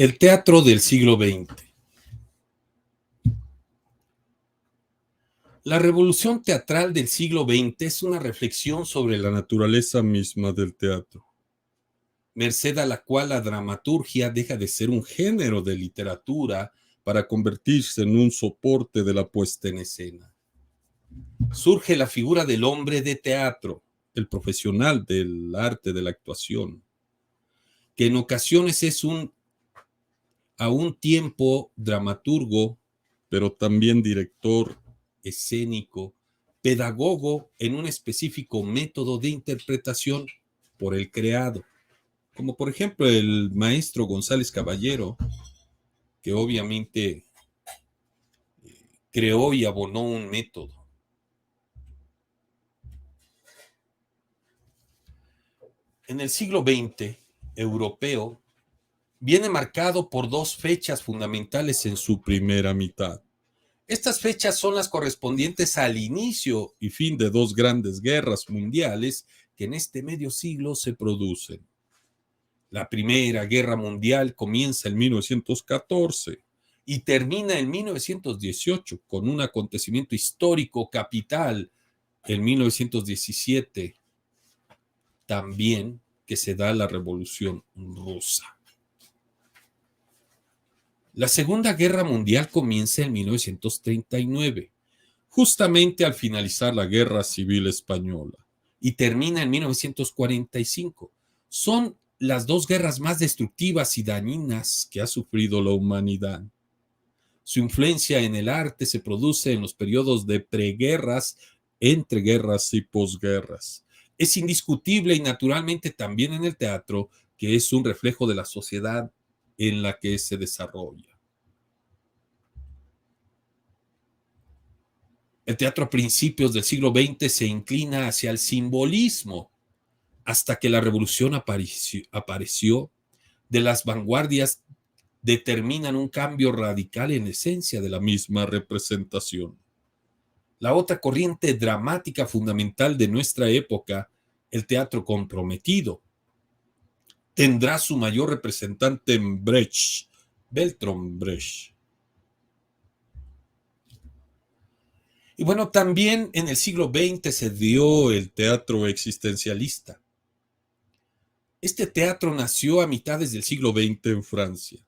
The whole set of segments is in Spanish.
El teatro del siglo XX. La revolución teatral del siglo XX es una reflexión sobre la naturaleza misma del teatro, merced a la cual la dramaturgia deja de ser un género de literatura para convertirse en un soporte de la puesta en escena. Surge la figura del hombre de teatro, el profesional del arte de la actuación, que en ocasiones es a un tiempo dramaturgo, pero también director escénico, pedagogo en un específico método de interpretación por el creado, como por ejemplo el maestro González Caballero, que obviamente creó y abonó un método. En el siglo XX europeo viene marcado por dos fechas fundamentales en su primera mitad. Estas fechas son las correspondientes al inicio y fin de dos grandes guerras mundiales que en este medio siglo se producen. La Primera Guerra Mundial comienza en 1914 y termina en 1918 con un acontecimiento histórico capital en 1917, también que se da la Revolución Rusa. La Segunda Guerra Mundial comienza en 1939, justamente al finalizar la Guerra Civil Española, y termina en 1945. Son las dos guerras más destructivas y dañinas que ha sufrido la humanidad. Su influencia en el arte se produce en los periodos de preguerras, entreguerras y posguerras. Es indiscutible y naturalmente también en el teatro, que es un reflejo de la sociedad en la que se desarrolla. El teatro a principios del siglo XX se inclina hacia el simbolismo, hasta que la revolución apareció. De las vanguardias determinan un cambio radical en esencia de la misma representación. La otra corriente dramática fundamental de nuestra época, el teatro comprometido, tendrá su mayor representante en Brecht, Bertolt Brecht. Y bueno, también en el siglo XX se dio el teatro existencialista. Este teatro nació a mitades del siglo XX en Francia.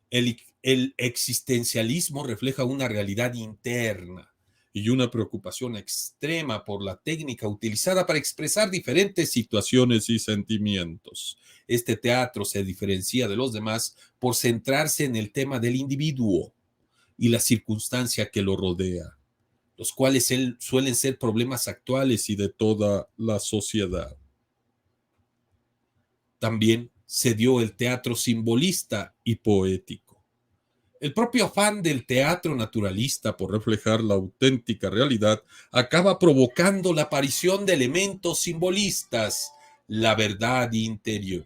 El existencialismo refleja una realidad interna y una preocupación extrema por la técnica utilizada para expresar diferentes situaciones y sentimientos. Este teatro se diferencia de los demás por centrarse en el tema del individuo y la circunstancia que lo rodea, los cuales suelen ser problemas actuales y de toda la sociedad. También se dio el teatro simbolista y poético. El propio afán del teatro naturalista por reflejar la auténtica realidad acaba provocando la aparición de elementos simbolistas, la verdad interior,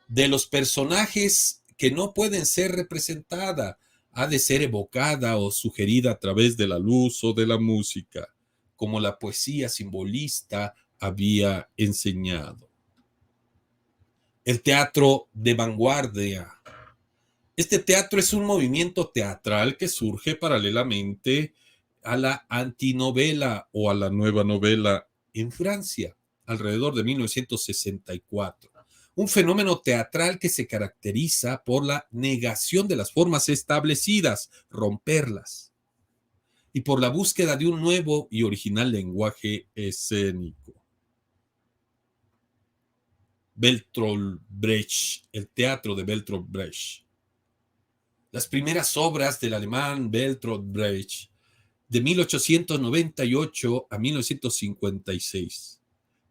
de los personajes que no pueden ser representada, ha de ser evocada o sugerida a través de la luz o de la música, como la poesía simbolista había enseñado. El teatro de vanguardia. Este teatro es un movimiento teatral que surge paralelamente a la antinovela o a la nueva novela en Francia, alrededor de 1964. Un fenómeno teatral que se caracteriza por la negación de las formas establecidas, romperlas, y por la búsqueda de un nuevo y original lenguaje escénico. Bertolt Brecht, el teatro de Bertolt Brecht. Las primeras obras del alemán Bertolt Brecht, de 1898 a 1956,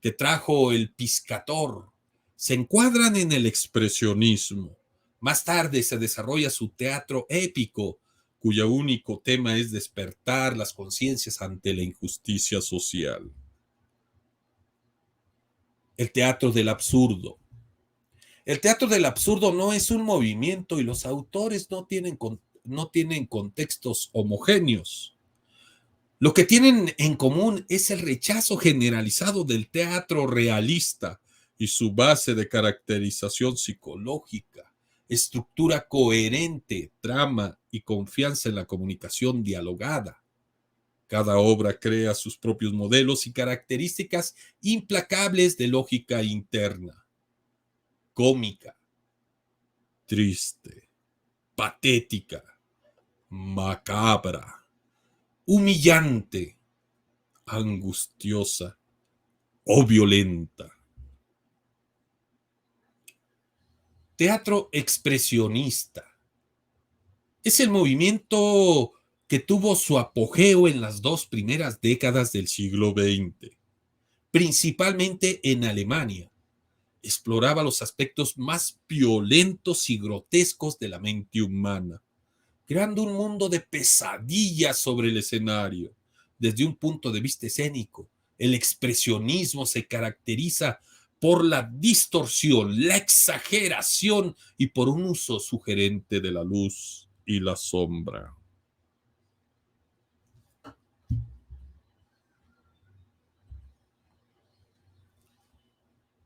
que trajo el Piscator, se encuadran en el expresionismo. Más tarde se desarrolla su teatro épico, cuyo único tema es despertar las conciencias ante la injusticia social. El teatro del absurdo. El teatro del absurdo no es un movimiento y los autores no tienen contextos homogéneos. Lo que tienen en común es el rechazo generalizado del teatro realista y su base de caracterización psicológica, estructura coherente, trama y confianza en la comunicación dialogada. Cada obra crea sus propios modelos y características implacables de lógica interna, cómica, triste, patética, macabra, humillante, angustiosa o violenta. Teatro expresionista es el movimiento que tuvo su apogeo en las dos primeras décadas del siglo XX, principalmente en Alemania. Exploraba los aspectos más violentos y grotescos de la mente humana, creando un mundo de pesadillas sobre el escenario. Desde un punto de vista escénico, el expresionismo se caracteriza por la distorsión, la exageración y por un uso sugerente de la luz y la sombra.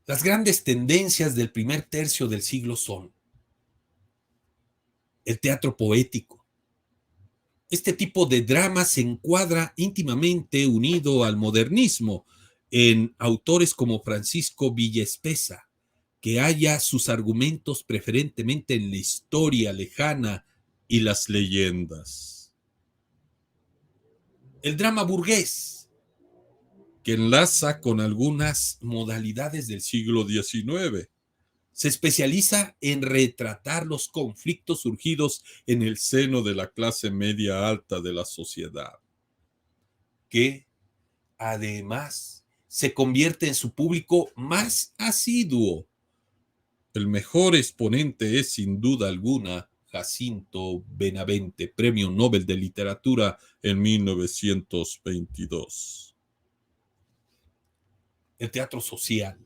Las grandes tendencias del primer tercio del siglo son el teatro poético. Este tipo de drama se encuadra íntimamente unido al modernismo en autores como Francisco Villaespesa, que halla sus argumentos preferentemente en la historia lejana y las leyendas. El drama burgués, que enlaza con algunas modalidades del siglo XIX. Se especializa en retratar los conflictos surgidos en el seno de la clase media alta de la sociedad, que además se convierte en su público más asiduo. El mejor exponente es, sin duda alguna, Jacinto Benavente, Premio Nobel de Literatura en 1922. El teatro social,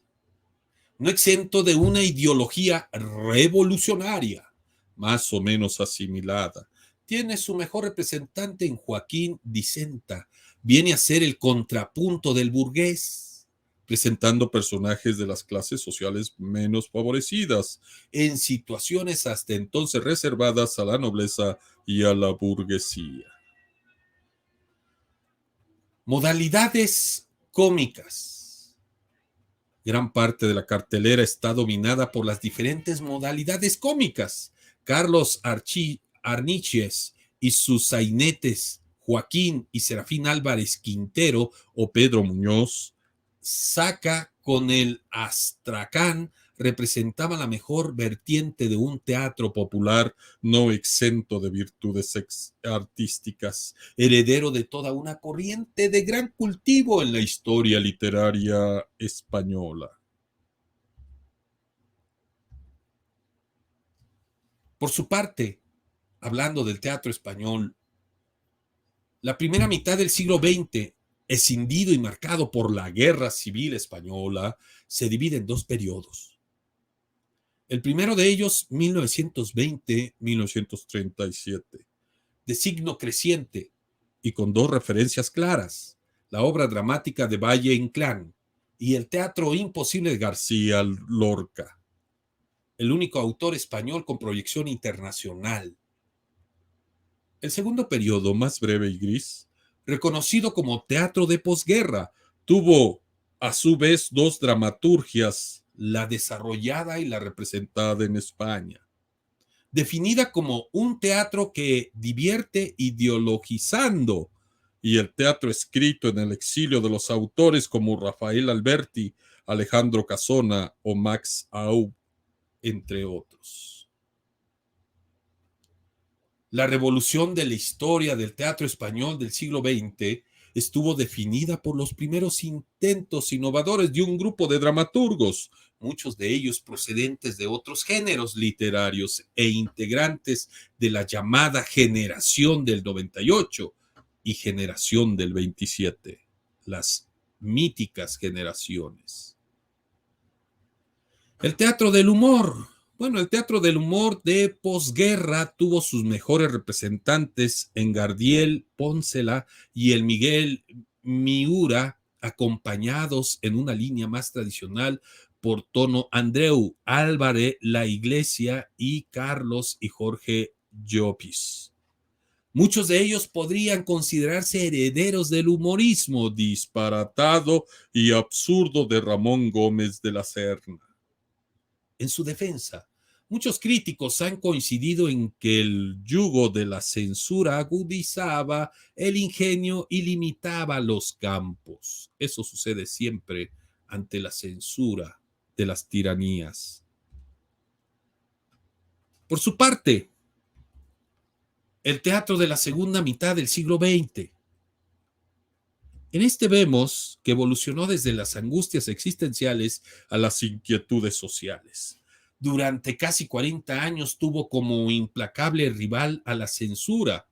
no exento de una ideología revolucionaria, más o menos asimilada. Tiene su mejor representante en Joaquín Dicenta. Viene a ser el contrapunto del burgués, presentando personajes de las clases sociales menos favorecidas, en situaciones hasta entonces reservadas a la nobleza y a la burguesía. Modalidades cómicas. Gran parte de la cartelera está dominada por las diferentes modalidades cómicas. Carlos Arniches y sus sainetes Joaquín y Serafín Álvarez Quintero o Pedro Muñoz, Saca con el Astracán, representaba la mejor vertiente de un teatro popular no exento de virtudes artísticas, heredero de toda una corriente de gran cultivo en la historia literaria española. Por su parte, hablando del teatro español, la primera mitad del siglo XX, escindido y marcado por la Guerra Civil Española, se divide en dos periodos. El primero de ellos, 1920-1937, de signo creciente y con dos referencias claras, la obra dramática de Valle Inclán y el teatro imposible de García Lorca, el único autor español con proyección internacional. El segundo periodo, más breve y gris, reconocido como teatro de posguerra, tuvo a su vez dos dramaturgias, la desarrollada y la representada en España. Definida como un teatro que divierte ideologizando, y el teatro escrito en el exilio de los autores como Rafael Alberti, Alejandro Casona o Max Aub, entre otros. La revolución de la historia del teatro español del siglo XX estuvo definida por los primeros intentos innovadores de un grupo de dramaturgos, muchos de ellos procedentes de otros géneros literarios e integrantes de la llamada generación del 98 y generación del 27, las míticas generaciones. El teatro del humor. Bueno, el teatro del humor de posguerra tuvo sus mejores representantes en Gardiel Póncela y el Miguel Miura, acompañados en una línea más tradicional por Tono Andreu, Álvarez La Iglesia y Carlos y Jorge Llopis. Muchos de ellos podrían considerarse herederos del humorismo disparatado y absurdo de Ramón Gómez de la Serna. En su defensa, muchos críticos han coincidido en que el yugo de la censura agudizaba el ingenio y limitaba los campos. Eso sucede siempre ante la censura de las tiranías. Por su parte, el teatro de la segunda mitad del siglo XX. En este vemos que evolucionó desde las angustias existenciales a las inquietudes sociales. Durante casi 40 años tuvo como implacable rival a la censura.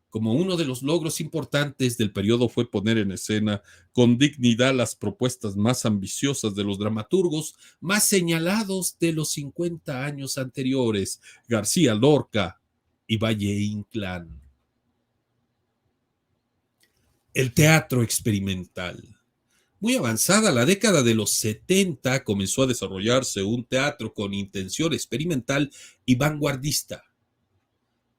Como uno de los logros importantes del periodo fue poner en escena con dignidad las propuestas más ambiciosas de los dramaturgos más señalados de los 50 años anteriores, García Lorca y Valle Inclán. El teatro experimental. Muy avanzada la década de los 70 comenzó a desarrollarse un teatro con intención experimental y vanguardista.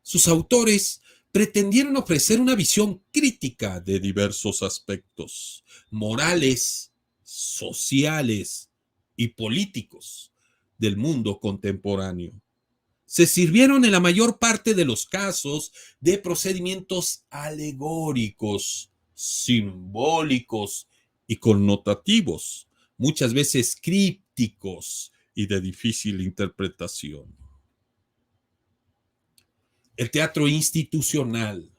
Sus autores pretendieron ofrecer una visión crítica de diversos aspectos morales, sociales y políticos del mundo contemporáneo. Se sirvieron en la mayor parte de los casos de procedimientos alegóricos, simbólicos y connotativos, muchas veces crípticos y de difícil interpretación. El teatro institucional.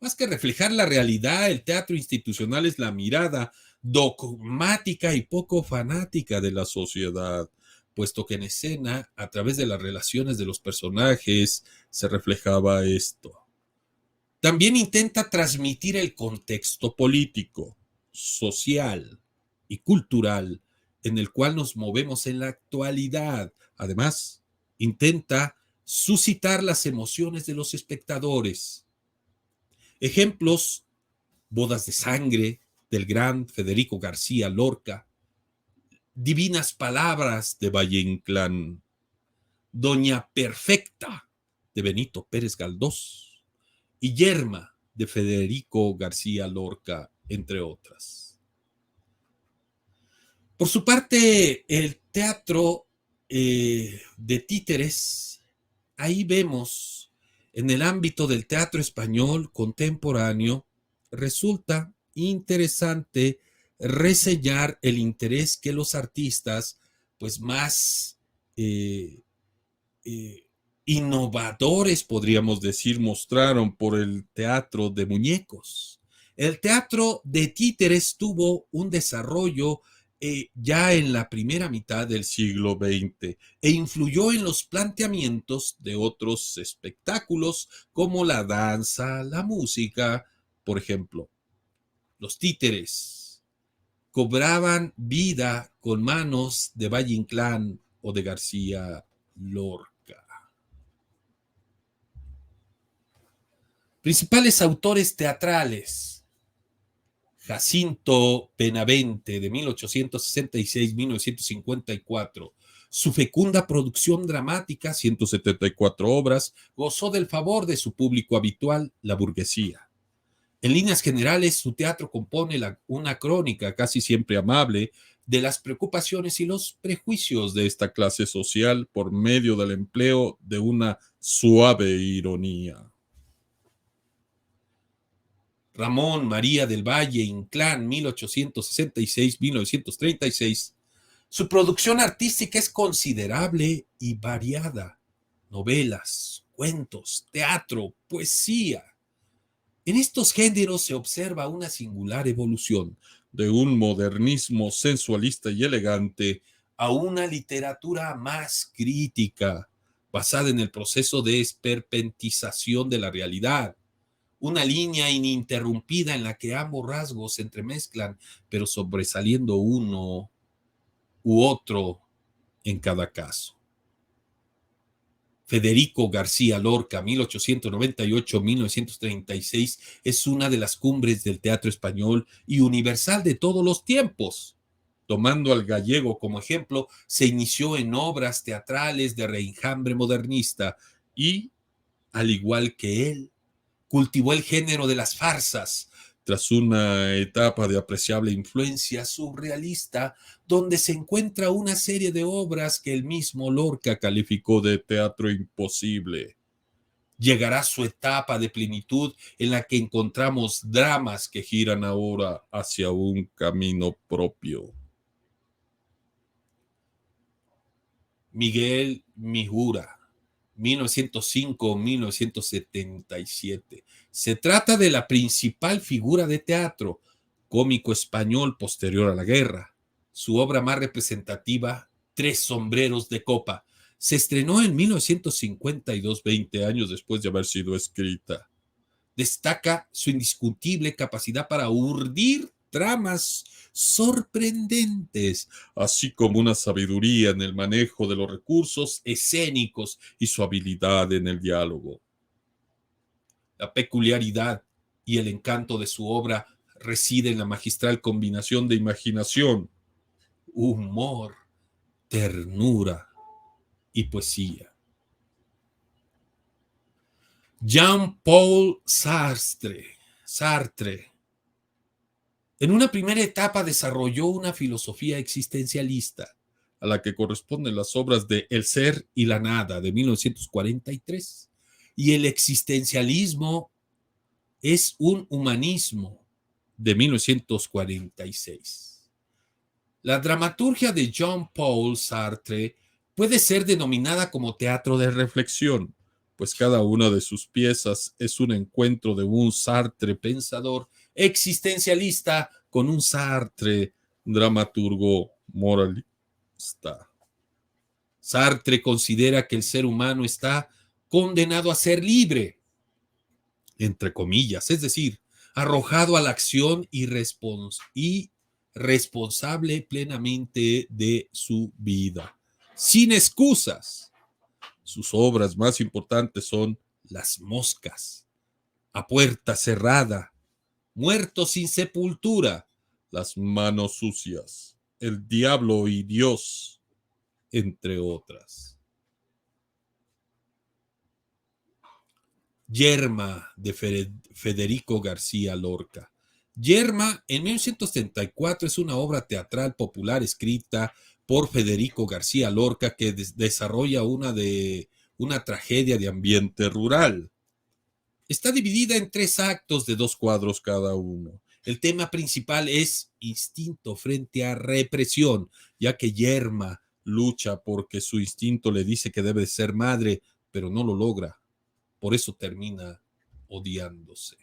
Más que reflejar la realidad, el teatro institucional es la mirada dogmática y poco fanática de la sociedad, puesto que en escena, a través de las relaciones de los personajes, se reflejaba esto. También intenta transmitir el contexto político, social y cultural en el cual nos movemos en la actualidad. Además, intenta suscitar las emociones de los espectadores. Ejemplos: Bodas de Sangre, del gran Federico García Lorca, Divinas Palabras, de Valle Inclán, Doña Perfecta, de Benito Pérez Galdós, y Yerma, de Federico García Lorca, entre otras. Por su parte, el teatro de títeres, ahí vemos en el ámbito del teatro español contemporáneo, resulta interesante reseñar el interés que los artistas pues más innovadores, podríamos decir, mostraron por el teatro de muñecos. El teatro de títeres tuvo un desarrollo ya en la primera mitad del siglo XX e influyó en los planteamientos de otros espectáculos como la danza, la música. Por ejemplo, los títeres cobraban vida con manos de Valle Inclán o de García Lorca. Principales autores teatrales: Jacinto Benavente, de 1866-1954. Su fecunda producción dramática, 174 obras, gozó del favor de su público habitual, la burguesía. En líneas generales, su teatro compone una crónica, casi siempre amable, de las preocupaciones y los prejuicios de esta clase social por medio del empleo de una suave ironía. Ramón María del Valle Inclán, 1866-1936. Su producción artística es considerable y variada. Novelas, cuentos, teatro, poesía. En estos géneros se observa una singular evolución de un modernismo sensualista y elegante a una literatura más crítica, basada en el proceso de esperpentización de la realidad. Una línea ininterrumpida en la que ambos rasgos se entremezclan, pero sobresaliendo uno u otro en cada caso. Federico García Lorca, 1898-1936, es una de las cumbres del teatro español y universal de todos los tiempos. Tomando al gallego como ejemplo, se inició en obras teatrales de reenjambre modernista y, al igual que él, cultivó el género de las farsas, tras una etapa de apreciable influencia surrealista, donde se encuentra una serie de obras que el mismo Lorca calificó de teatro imposible. Llegará su etapa de plenitud en la que encontramos dramas que giran ahora hacia un camino propio. Miguel Mihura, 1905-1977. Se trata de la principal figura de teatro cómico español posterior a la guerra. Su obra más representativa, Tres sombreros de copa, se estrenó en 1952, 20 años después de haber sido escrita. Destaca su indiscutible capacidad para urdir tramas sorprendentes, así como una sabiduría en el manejo de los recursos escénicos y su habilidad en el diálogo. La peculiaridad y el encanto de su obra reside en la magistral combinación de imaginación, humor, ternura y poesía. Jean-Paul Sartre, en una primera etapa desarrolló una filosofía existencialista, a la que corresponden las obras de El ser y la nada de 1943, y el existencialismo es un humanismo de 1946. La dramaturgia de Jean-Paul Sartre puede ser denominada como teatro de reflexión, pues cada una de sus piezas es un encuentro de un Sartre pensador existencialista con un Sartre dramaturgo moralista. Sartre considera que el ser humano está condenado a ser libre, entre comillas, es decir, arrojado a la acción y responsable plenamente de su vida, sin excusas. Sus obras más importantes son Las moscas, A puerta cerrada, Muertos sin sepultura, Las manos sucias, El diablo y Dios, entre otras. Yerma, de Federico García Lorca. Yerma, en 1934, es una obra teatral popular escrita por Federico García Lorca que desarrolla una tragedia de ambiente rural. Está dividida en 3 actos de 2 cuadros cada uno. El tema principal es instinto frente a represión, ya que Yerma lucha porque su instinto le dice que debe ser madre, pero no lo logra. Por eso termina odiándose.